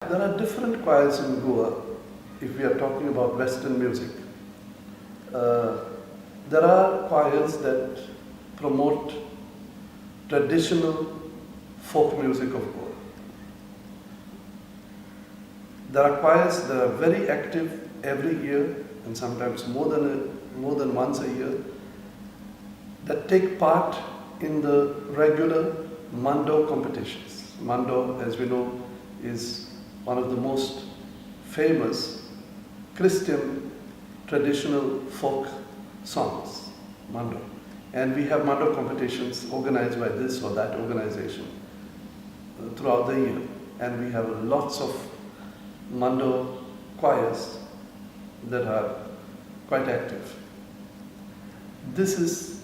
There are different choirs in Goa if we are talking about Western music. There are choirs that promote traditional folk music of Goa. There are choirs that are very active every year and sometimes more than once a year that take part in the regular Mando competitions. Mando, as we know, is one of the most famous Christian traditional folk songs, Mando. And we have Mando competitions organized by this or that organization throughout the year. And we have lots of Mando choirs that are quite active. This is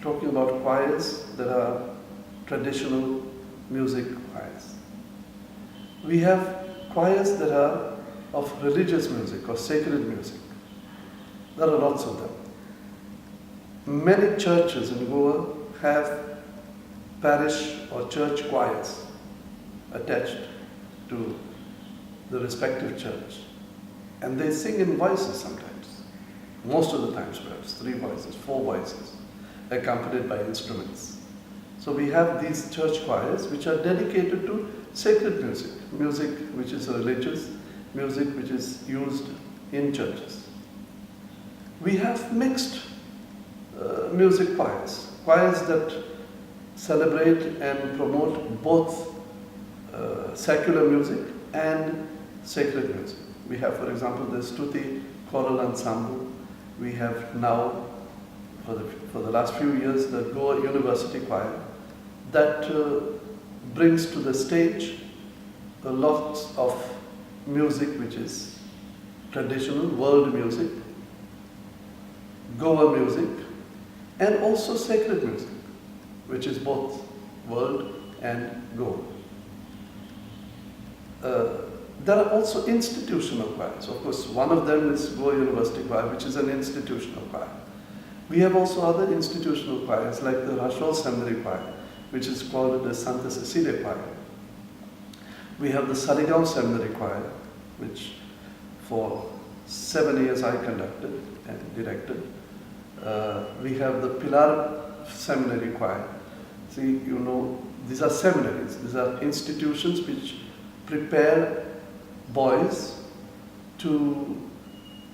talking about choirs that are traditional music choirs. We have choirs that are of religious music or sacred music. There are lots of them. Many churches in Goa have parish or church choirs attached to the respective church. And they sing in voices sometimes. Most of the times perhaps 3 voices, 4 voices, accompanied by instruments. So we have these church choirs which are dedicated to sacred music, music which is religious, music which is used in churches. We have mixed music choirs, choirs that celebrate and promote both secular music and sacred music. We have, for example, the Stuti choral ensemble. We have now, for the last few years, the Goa University Choir that brings to the stage a lot of music which is traditional world music, Goa music, and also sacred music, which is both world and Goa. There are also institutional choirs. Of course, one of them is Goa University Choir, which is an institutional choir. We have also other institutional choirs like the Choral Seminary Choir, which is called the Santa Cecilia Choir. We have the Saligao Seminary Choir, which for 7 years I conducted and directed. We have the Pilar Seminary Choir. See, you know, these are seminaries. These are institutions which prepare boys to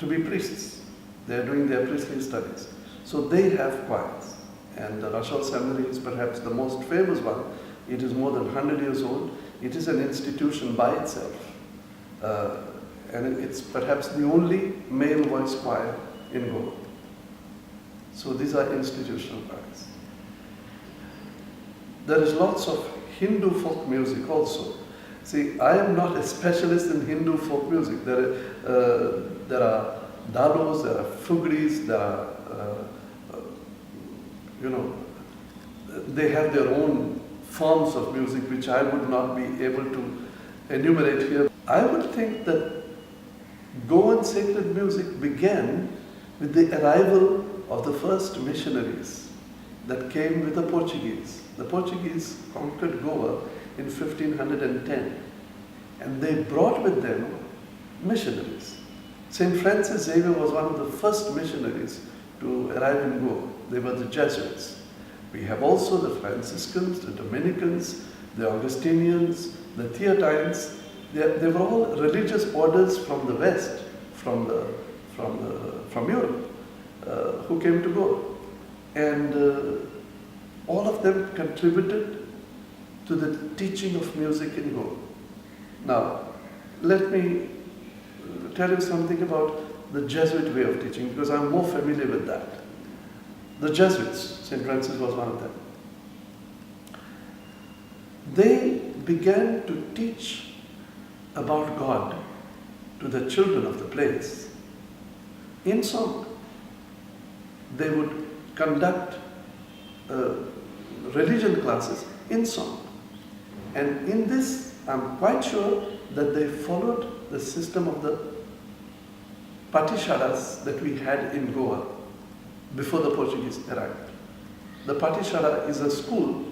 be priests. They are doing their priestly studies. So they have choirs. And the Choral Seminary is perhaps the most famous one. It is more than 100 years old. It is an institution by itself. And it's perhaps the only male voice choir in Goa. So these are institutional choirs. There is lots of Hindu folk music also. See, I am not a specialist in Hindu folk music. There are dalos, there are fugris, there are, they have their own forms of music which I would not be able to enumerate here. I would think that Goan sacred music began with the arrival of the first missionaries that came with the Portuguese. The Portuguese conquered Goa in 1510, and they brought with them missionaries. St. Francis Xavier was one of the first missionaries to arrive in Goa. They were the Jesuits. We have also the Franciscans, the Dominicans, the Augustinians, the Theatines. They were all religious orders from the West, from Europe, who came to Goa. And all of them contributed to the teaching of music in Goa. Now, let me tell you something about the Jesuit way of teaching, because I'm more familiar with that. The Jesuits, St. Francis was one of them. They began to teach about God to the children of the place in song. They would conduct religion classes in song. And in this, I'm quite sure that they followed the system of the patishalas that we had in Goa before the Portuguese arrived. The patishala is a school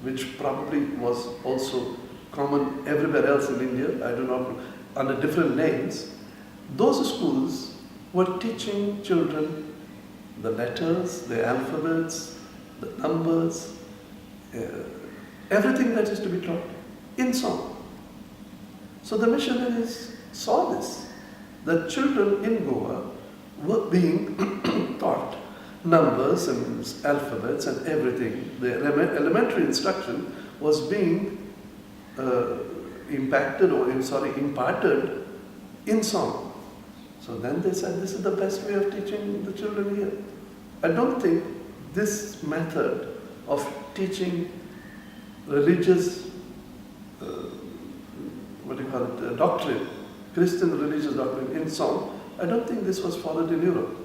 which probably was also common everywhere else in India, I do not know, under different names, those schools were teaching children the letters, the alphabets, the numbers, everything that is to be taught in song. So the missionaries saw this, that children in Goa were being taught numbers and alphabets and everything. The elementary instruction was being imparted in song. So then they said, this is the best way of teaching the children here. I don't think this method of teaching religious, doctrine, Christian religious doctrine in song, I don't think this was followed in Europe.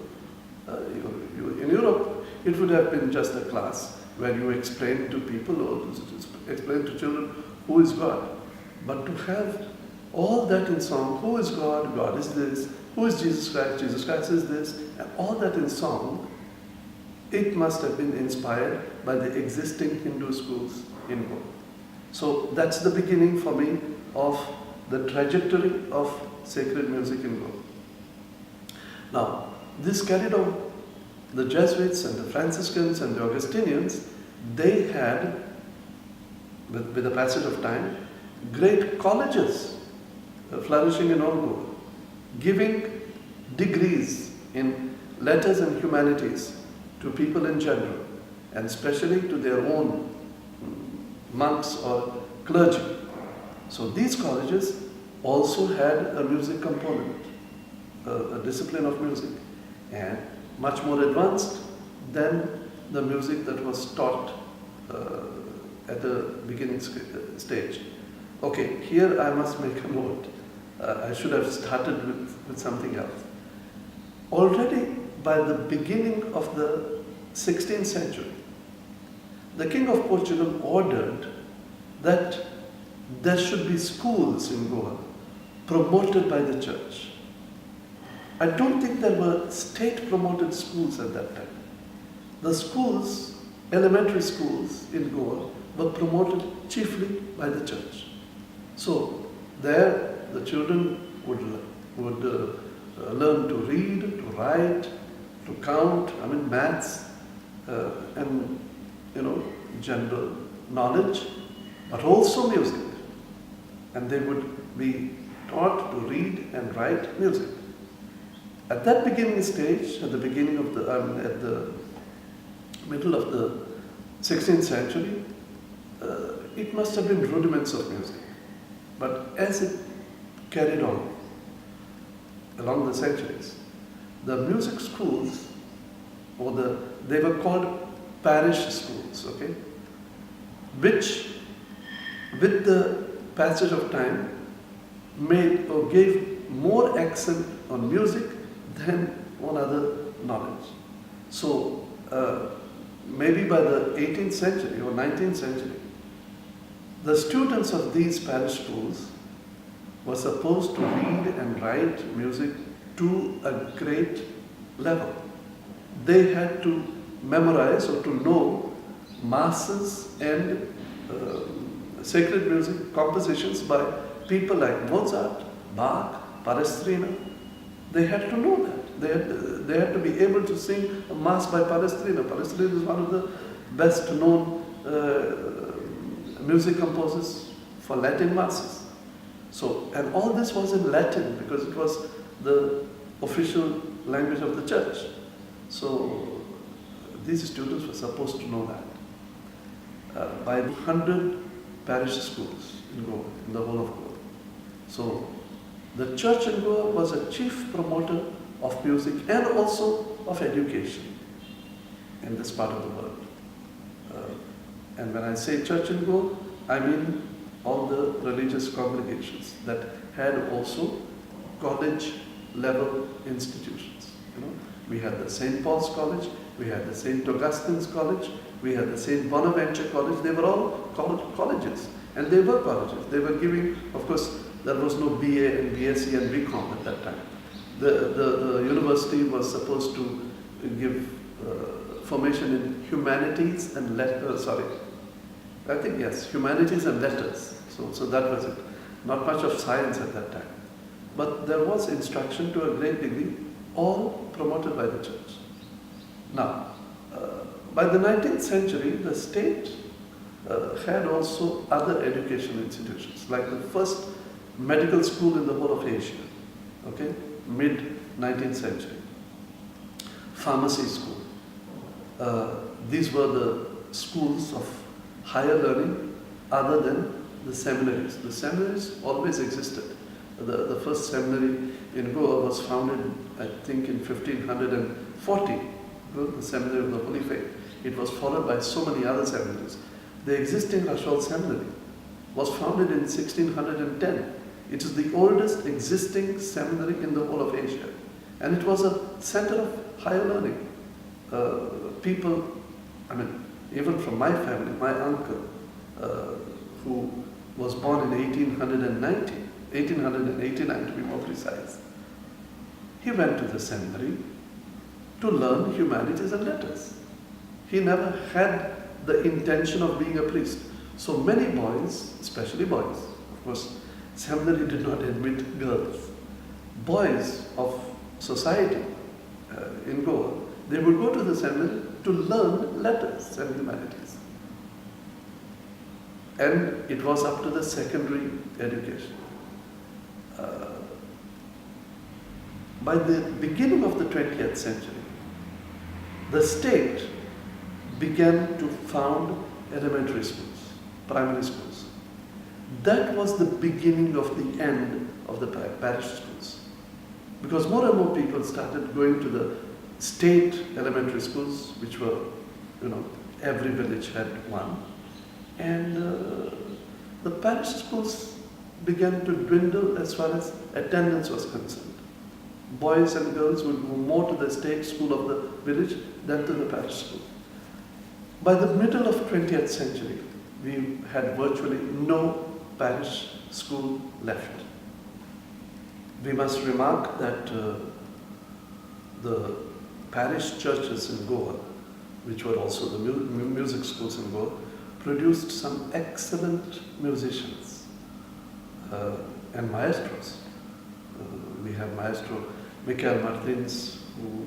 In Europe, it would have been just a class where you explain to people or explain to children who is God. But to have all that in song, who is God, God is this, who is Jesus Christ is this, and all that in song, it must have been inspired by the existing Hindu schools in Goa. So that's the beginning for me of the trajectory of sacred music in Goa. Now, this carried on. The Jesuits and the Franciscans and the Augustinians, they had, with the passage of time, great colleges flourishing in all Goa, giving degrees in letters and humanities to people in general, and especially to their own monks or clergy. So these colleges also had a music component, a discipline of music, and much more advanced than the music that was taught at the beginning stage. Okay, here I must make a note. I should have started with something else. Already by the beginning of the 16th century, the King of Portugal ordered that there should be schools in Goa promoted by the church. I don't think there were state-promoted schools at that time. The schools, elementary schools in Goa, were promoted chiefly by the church. So there the children would learn to read, to write, to count, maths, and general knowledge, but also music. And they would be taught to read and write music. At that beginning stage, at the beginning of at the middle of the 16th century, it must have been rudiments of music. But as it carried on along the centuries, the music schools, they were called parish schools, okay, which with the passage of time made or gave more accent on music than on other knowledge. So maybe by the 18th century or 19th century, the students of these parish schools were supposed to read and write music to a great level. They had to memorize or to know masses and sacred music compositions by people like Mozart, Bach, Palestrina. They had to know that. They had to be able to sing a mass by Palestrina. Palestrina is one of the best known music composers for Latin masses. So, and all this was in Latin because it was the official language of the church. So these students were supposed to know that. By 100 parish schools in Goa, in the whole of Goa. So the church in Goa was a chief promoter of music and also of education in this part of the world. And when I say church in Goa, I mean all the religious congregations that had also college level institutions. We had the St. Paul's College, we had the St. Augustine's College, we had the St. Bonaventure College. They were all colleges, and they were colleges. They were giving, of course, there was no BA and BSc and BCom at that time. The university was supposed to give formation in humanities and I think yes, humanities and letters. So that was it. Not much of science at that time. But there was instruction to a great degree, all promoted by the church. Now, by the 19th century, the state had also other educational institutions, like the first medical school in the whole of Asia, okay, mid-19th century. Pharmacy school. These were the schools of higher learning other than the seminaries. The seminaries always existed. The first seminary in Goa was founded, I think, in 1540, the Seminary of the Holy Faith. It was followed by so many other seminaries. The existing Choral Seminary was founded in 1610. It is the oldest existing seminary in the whole of Asia. And it was a center of higher learning. People, even from my family, my uncle, who was born in 1889 to be more precise, he went to the seminary to learn humanities and letters. He never had the intention of being a priest. So many boys, especially boys, of course, seminary did not admit girls. Boys of society in Goa, they would go to the seminary to learn letters and humanities. And it was up to the secondary education. By the beginning of the 20th century, the state began to found elementary schools, primary schools. That was the beginning of the end of the parish schools. Because more and more people started going to the state elementary schools, which were, every village had one. And the parish schools began to dwindle as far as attendance was concerned. Boys and girls would go more to the state school of the village than to the parish school. By the middle of 20th century, we had virtually no parish school left. We must remark that the parish churches in Goa, which were also the music schools in Goa, produced some excellent musicians and maestros. We have Maestro Michael Martins, who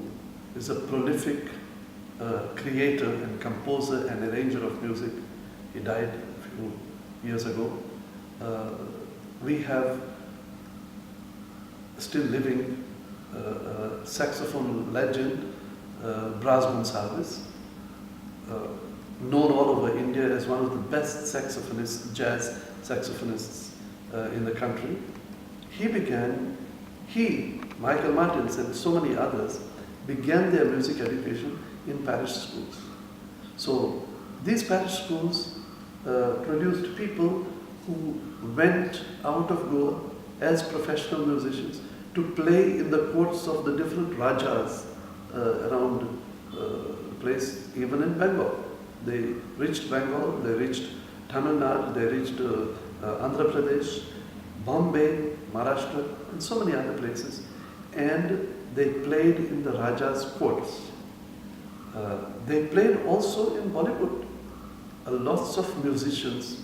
is a prolific creator and composer and arranger of music. He died a few years ago. We have still living saxophone legend, Brasman Sarvis, known all over India as one of the best saxophonists, jazz saxophonists in the country. Michael Martins and so many others began their music education in parish schools. So these parish schools produced people who went out of Goa as professional musicians to play in the courts of the different rajas around the place, even in Bengal. They reached Bengal, they reached Tamil Nadu, they reached Andhra Pradesh, Bombay, Maharashtra, and so many other places. And they played in the Raja's courts. They played also in Bollywood. Lots of musicians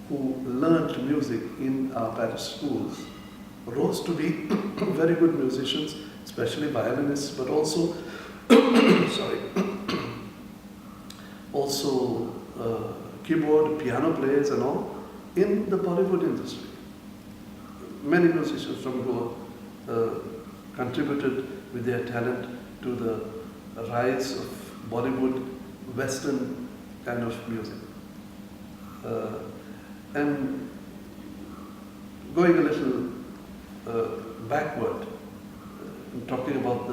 who learned music in our parish schools rose to be very good musicians, especially violinists, but also, also keyboard, piano players and all in the Bollywood industry. Many musicians from Goa contributed with their talent to the rise of Bollywood, Western kind of music. And going a little backward, talking about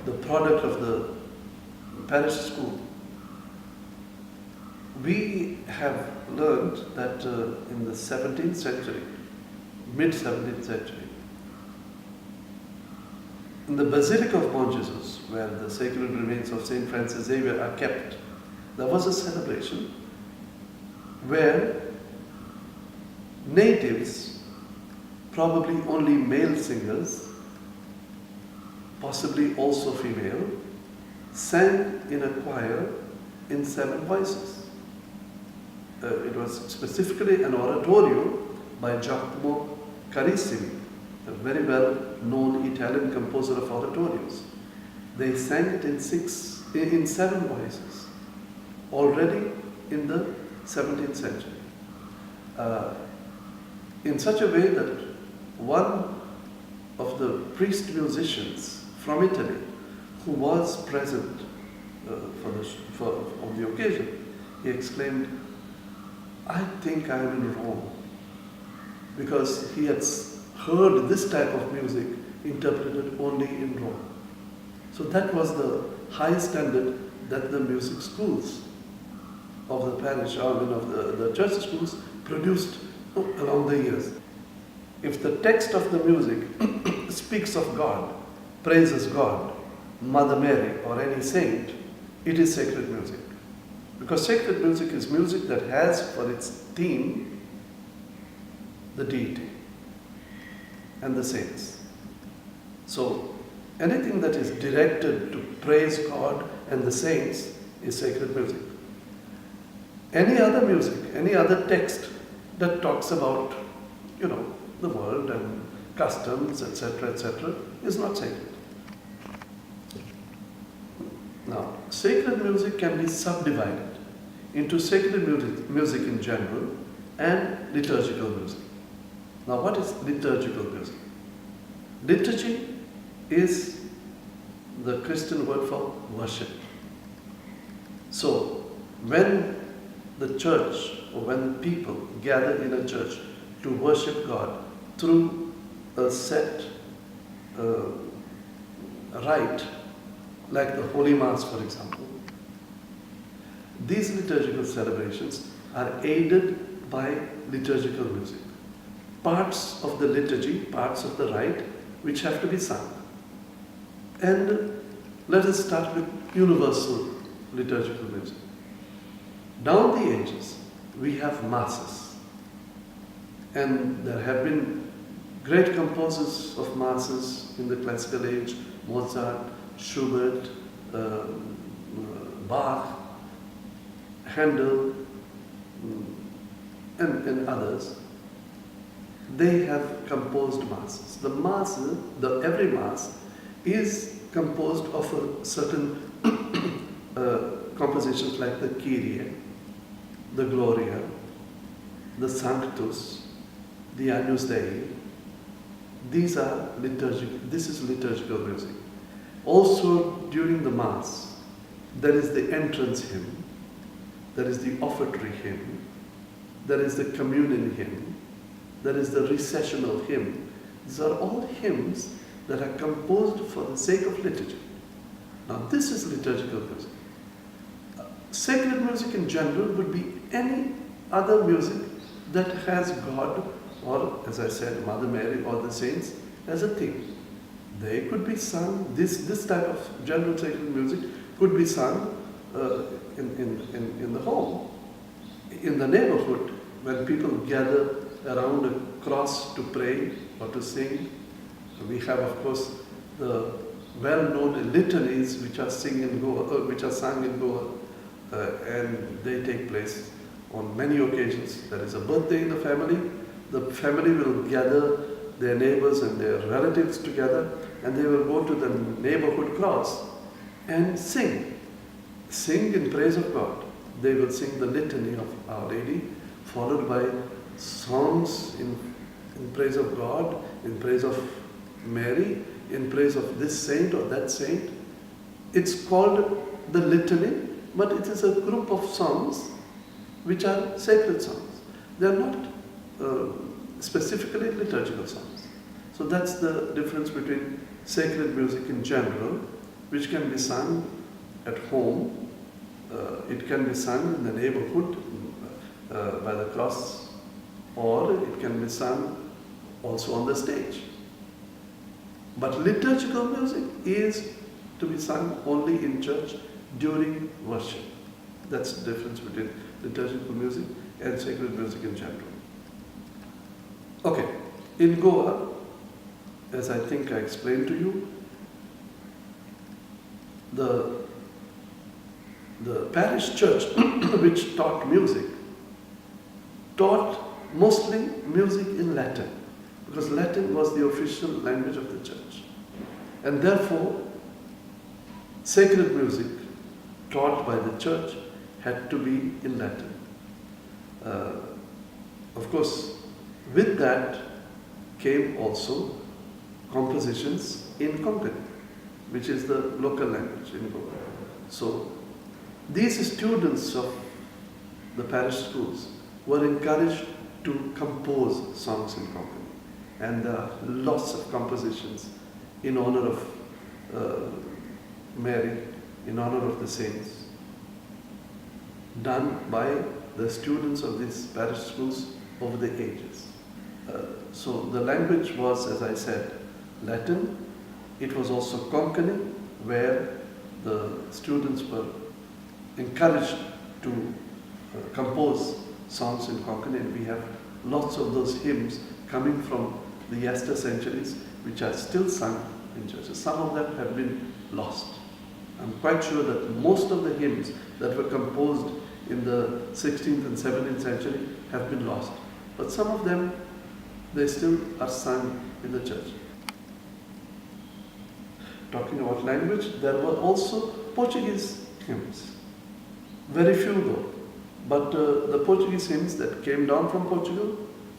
the product of the parish school, we have learned that in the 17th century, mid-17th century, in the Basilica of Mount Jesus, where the sacred remains of St. Francis Xavier are kept, there was a celebration where natives, probably only male singers, possibly also female, sang in a choir in 7 voices. it was specifically an oratorio by Giacomo Carissimi, a very well-known Italian composer of oratorios. They sang it in 7 voices, already in the 17th century, in such a way that one of the priest musicians from Italy, who was present on the occasion, he exclaimed, "I think I am in Rome," because he had heard this type of music interpreted only in Rome. So that was the high standard that the music schools of the parish, of the church schools produced along the years. If the text of the music speaks of God, praises God, Mother Mary, or any saint, it is sacred music. Because sacred music is music that has for its theme the deity and the saints. So anything that is directed to praise God and the saints is sacred music. Any other music, any other text that talks about, the world and customs, etc., is not sacred. Now, sacred music can be subdivided into sacred music in general and liturgical music. Now, what is liturgical music? Liturgy is the Christian word for worship. So, when the church or when people gather in a church to worship God through a set rite, like the Holy Mass, for example, these liturgical celebrations are aided by liturgical music. Parts of the liturgy, parts of the rite, which have to be sung. And let us start with universal liturgical music. Down the ages, we have masses. And there have been great composers of masses in the classical age: Mozart, Schubert, Bach, Handel, and others. They have composed masses. The mass, every mass, is composed of a certain compositions like the Kyrie, the Gloria, the Sanctus, the Agnus Dei. These are liturgical. This is liturgical music. Also, during the Mass, there is the entrance hymn, there is the offertory hymn, there is the communion hymn, there is the recessional hymn. These are all hymns that are composed for the sake of liturgy. Now, this is liturgical music. Sacred music in general would be any other music that has God, or as I said, Mother Mary or the saints as a theme. They could be sung, this type of general sacred music could be sung in the home, in the neighborhood, when people gather around a cross to pray or to sing. We have, of course, the well-known litanies which are sung in Goa, and they take place on many occasions. There is a birthday in the family will gather their neighbors and their relatives together, and they will go to the neighborhood cross and sing in praise of God. They will sing the litany of Our Lady, followed by songs in praise of God, in praise of Mary, in praise of this saint or that saint. It's called the litany, but it is a group of songs which are sacred songs. They are not specifically liturgical songs. So that's the difference between sacred music in general, which can be sung at home, it can be sung in the neighborhood by the cross, or it can be sung also on the stage. But liturgical music is to be sung only in church during worship. That's the difference between liturgical music and sacred music in general. Okay, in Goa, as I think I explained to you, the parish church which taught music taught mostly music in Latin, because Latin was the official language of the church. And therefore, sacred music taught by the church had to be in Latin. Of course, with that came also compositions in Konkani, which is the local language in Goa. So, these students of the parish schools were encouraged to compose songs in Konkani. And there are lots of compositions in honor of Mary, in honor of the saints, done by the students of these parish schools over the ages. So the language was, as I said, Latin. It was also Konkani, where the students were encouraged to compose songs in Konkani, and we have lots of those hymns coming from the yester centuries, which are still sung in churches. Some of them have been lost. I'm quite sure that most of the hymns that were composed in the 16th and 17th century have been lost. But some of them, they still are sung in the church. Talking about language, there were also Portuguese hymns. Very few though. But the Portuguese hymns that came down from Portugal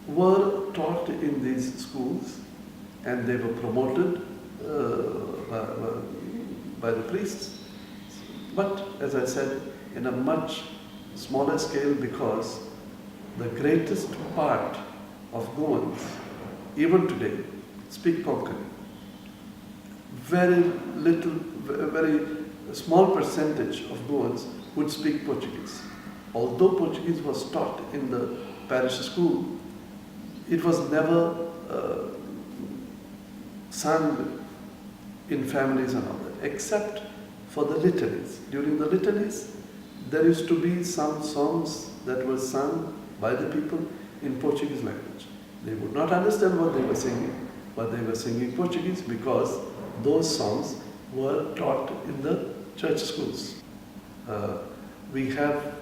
were taught in these schools, and they were promoted by the priests. But as I said, in a much smaller scale, because the greatest part of Goans, even today, speak Konkani. Very little, very small percentage of Goans would speak Portuguese. Although Portuguese was taught in the parish school, it was never sung in families and all that, except for the litanies. During the litanies, there used to be some songs that were sung by the people in Portuguese language. They would not understand what they were singing, but they were singing Portuguese because those songs were taught in the church schools. We have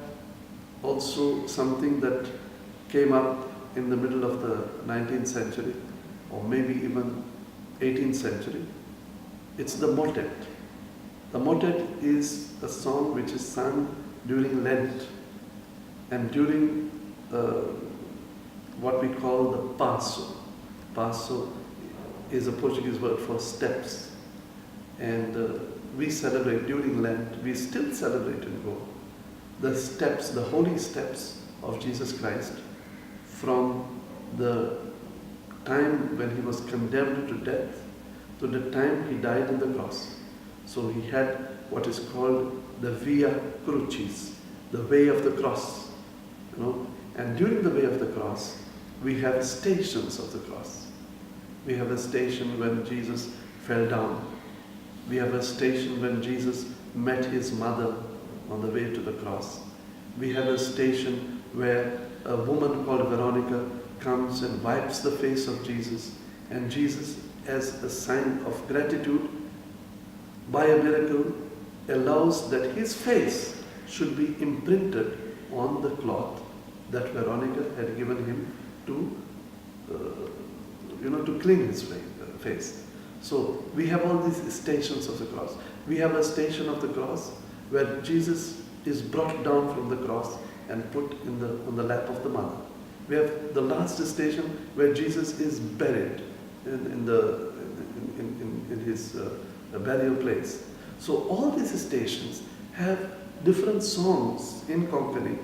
also something that came up in the middle of the 19th century, or maybe even 18th century. It's the motet. The motet is a song which is sung during Lent and during what we call the Passo. Passo is a Portuguese word for steps. And we celebrate during Lent, we still celebrate in Goa, the steps, the holy steps of Jesus Christ from the time when he was condemned to death to the time he died on the cross. So he had what is called the Via Crucis, the way of the cross. You know? And during the way of the cross, we have stations of the cross. We have a station when Jesus fell down. We have a station when Jesus met his mother on the way to the cross. We have a station where a woman called Veronica comes and wipes the face of Jesus, and Jesus, as a sign of gratitude, by a miracle, allows that his face should be imprinted on the cloth that Veronica had given him to, to clean his face. So we have all these stations of the cross. We have a station of the cross where Jesus is brought down from the cross and put on the lap of the mother. We have the last station where Jesus is buried in his burial place. So all these stations have different songs in Konkani,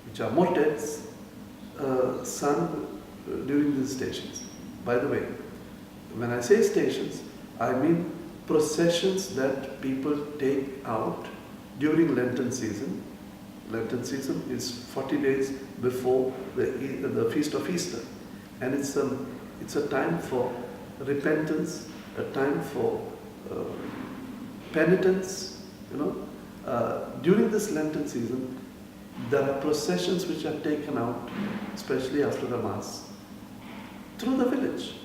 which are motets, sung during these stations. By the way, when I say stations, I mean processions that people take out during Lenten season. Lenten season is 40 days before the feast of Easter, and it's a time for repentance, a time for penitence. During this Lenten season, there are processions which are taken out, especially after the Mass, through the village.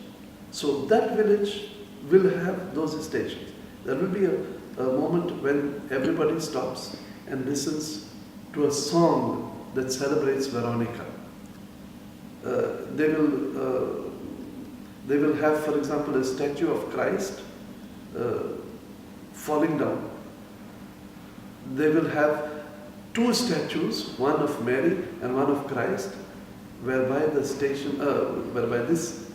So that village will have those stations. There will be a moment when everybody stops and listens to a song that celebrates Veronica. they will have, for example, a statue of Christ falling down. They will have two statues, one of Mary and one of Christ, whereby this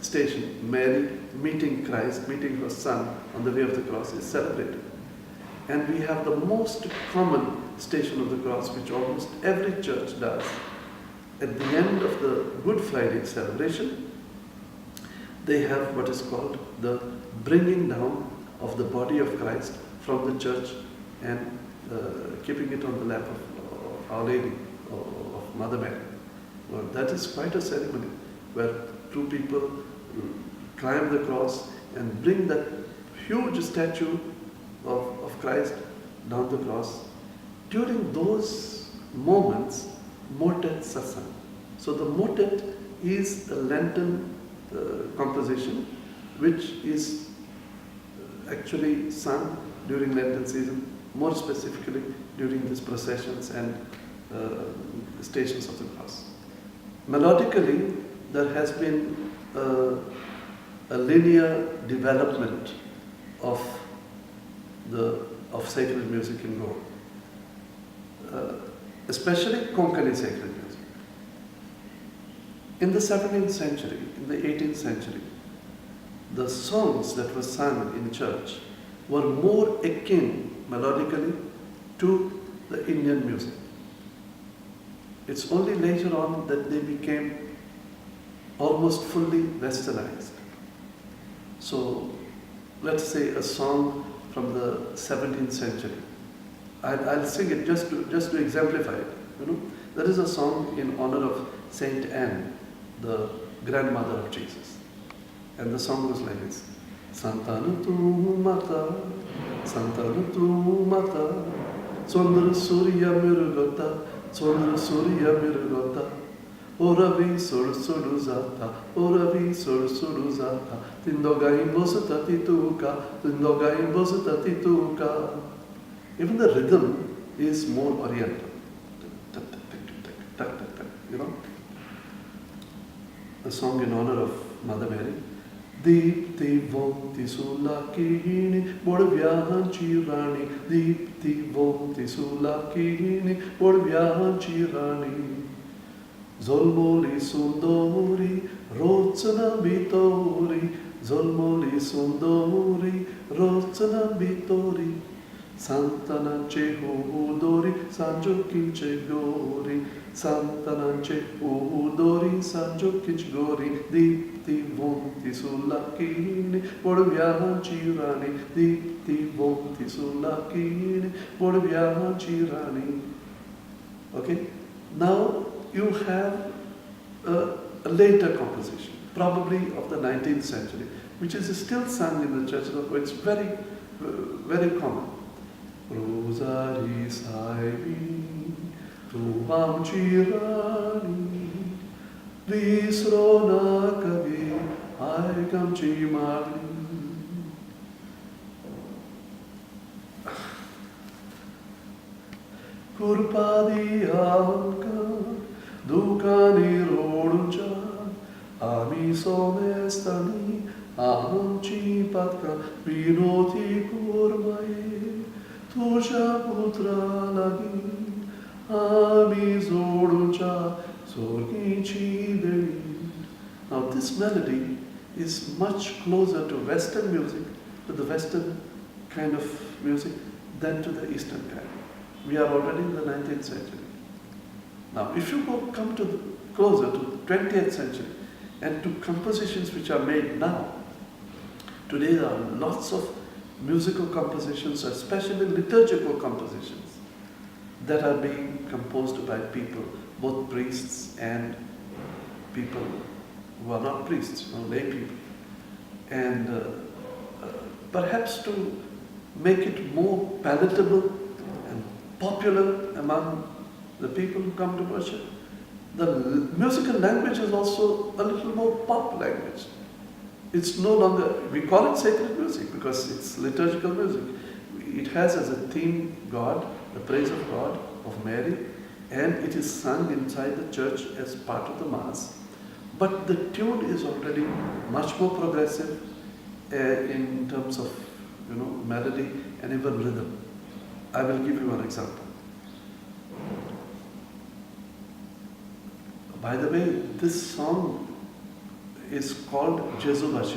station, Mary meeting Christ, meeting her son on the way of the cross, is celebrated. And we have the most common Station of the Cross, which almost every church does. At the end of the Good Friday celebration, they have what is called the bringing down of the body of Christ from the church and keeping it on the lap of Our Lady, of Mother Mary. Well, that is quite a ceremony where two people climb the cross and bring that huge statue of Christ down the cross. During those moments, motets are sung. So the motet is a Lenten composition which is actually sung during Lenten season, more specifically during these processions and Stations of the Cross. Melodically, there has been a linear development of sacred music in Goa, especially Konkani sacred music. In the 17th century, in the 18th century, the songs that were sung in church were more akin melodically to the Indian music. It's only later on that they became almost fully westernized. So let's say a song from the 17th century. I'll sing it just to exemplify it. There is a song in honor of Saint Anne, the grandmother of Jesus. And the song goes like this. Santanu tu mata, Santanu tu mata, Sondra Surya Mirugata, Sondra Surya Mirugata, Oravi Sur Suruzata, Oravi Sur Suruzata, Tindoga Imbosata Tituka, Tindoga Imbosata Tituka. Even the rhythm is more oriental. A song in honor of Mother Mary. Deepti Vomti Sulakini, Borvyahanchi Rani, Deepti Vomti Sulakini, Borvyahanchi Rani. Zolmoli Sundori, Rotsana Bitori, Zolmoli Sundori, Rotsana Bitori. Santananche Udori, Sanjo Kinche Gori, Santananche Udori, Sanjo Kinche Gori, Dipti Vonti Sulakini, Borvyahanchi Rani, Dipti Vonti Sulakini, Borvyahanchi Rani. Okay? Now you have a later composition, probably of the 19th century, which is still sung in the church. It's very, very common. Rosari Saivi, Ruvam Chirani, Visrona Kavi, Aikam Chimali. Kurpadi Anka, Dukani Roduncha, Ami Somestani, Aham Chipatka, Vinoti Kurmaye. Tusha putra lagi, ami zoducha, sorgichi devi. Now this melody is much closer to Western music, to the Western kind of music, than to the Eastern kind. We are already in the 19th century. Now if you come closer to 20th century and to compositions which are made now, today there are lots of musical compositions, especially liturgical compositions, that are being composed by people, both priests and people who are not priests, lay people. And perhaps to make it more palatable and popular among the people who come to worship, the musical language is also a little more pop language. It's no longer, we call it sacred music because it's liturgical music. It has as a theme God, the praise of God, of Mary, and it is sung inside the church as part of the Mass. But the tune is already much more progressive in terms of melody and even rhythm. I will give you an example. By the way, this song is called Jesuits,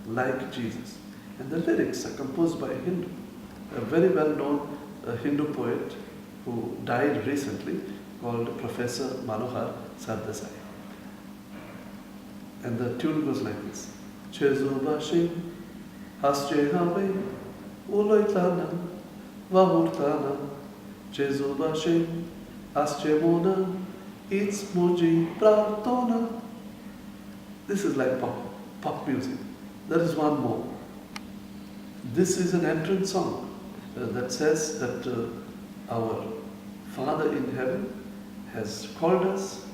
like Jesus. And the lyrics are composed by a Hindu, a very well-known Hindu poet who died recently, called Professor Manohar Sardesai. And the tune goes like this. Jesuits, hasje habe, uloitana, vahurtana, Jesuits, hasje mona, it's muji prartona. This is like pop music. There is one more. This is an entrance song that says that our Father in heaven has called us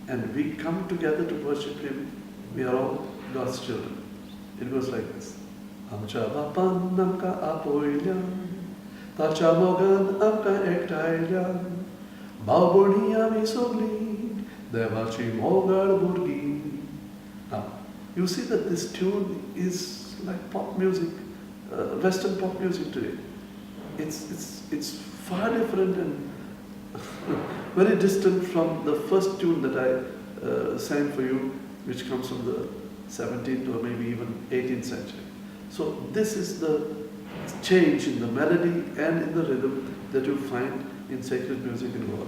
and we come together to worship Him. We are all God's children. It goes like this. Amcha bapan namka apoilyan, tacha mogan amka ektailyan, bauboni ami sogli, devachi mogar burgi. Now, you see that this tune is like pop music, Western pop music today. It's far different and very distant from the first tune that I sang for you, which comes from the 17th or maybe even 18th century. So this is the change in the melody and in the rhythm that you find in sacred music in Goa.